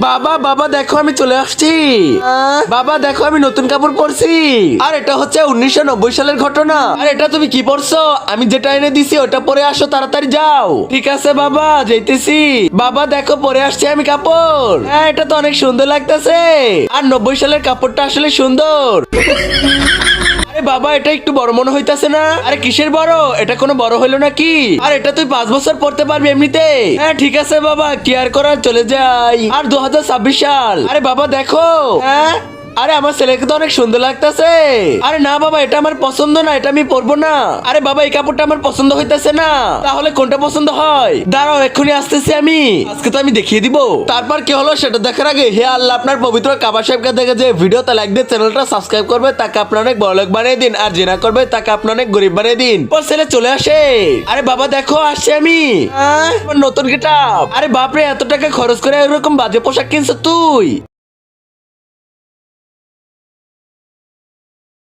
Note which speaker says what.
Speaker 1: বাবা বাবা দেখো আমি চলে আসছি। বাবা দেখো আমি নতুন কাপড় পরছি। আর এটা হচ্ছে 1990 সালের ঘটনা। আর এটা তুমি কি পরছো? আমি যেটা এনে দিছি ওটা পরে আসো, তাড়াতাড়ি যাও। ঠিক আছে বাবা, যাইতেছি। বাবা দেখো পরে আসছি আমি কাপড়। হ্যাঁ এটা তো অনেক সুন্দর লাগতেছে। আর 90 সালের কাপড়টা আসলে সুন্দর। আরে বাবা এটা একটু বড় মনে হইতাছে না? আরে কিসের বড়? এটা কোনো বড় হইলো নাকি? আর এটা তুই 5 বছর পড়তে পারবি এমনিতে। হ্যাঁ ঠিক আছে বাবা, কেয়ার করার চলে যাই। আর 2026 সাল। আরে বাবা দেখো। হ্যাঁ আরে আমার ছেলেকে তো অনেক সুন্দর লাগতেছে। আরে না বাবা এটা আমার পছন্দ না, এটা আমি পরবো না। আরে বাবা এই কাপড়টা আমার পছন্দ হইতাছে না। তাহলে কোনটা পছন্দ হয়? দাঁড়াও এক্ষুনি আসতেছি আমি। আজকে তো আমি দেখিয়ে দিব। তারপর কি হলো সেটা দেখার আগে হে আল্লাহ আপনার পবিত্র কাবা সাহেবকে দেখে যে ভিডিওতে লাইক দিয়ে চ্যানেলটা সাবস্ক্রাইব করবে, তাকে আপনি অনেক বড়লোক বানিয়ে দিন। আর জেনা করবে তাকে আপনি অনেক গরিব বানিয়ে দিন। ওর ছেলে চলে আসে। আরে বাবা দেখো আসছে আমি। আমার নতুন গেটআপ। আরে বাপরে এত টাকা খরচ করে এরকম বাজে পোশাক কিনছো তুই?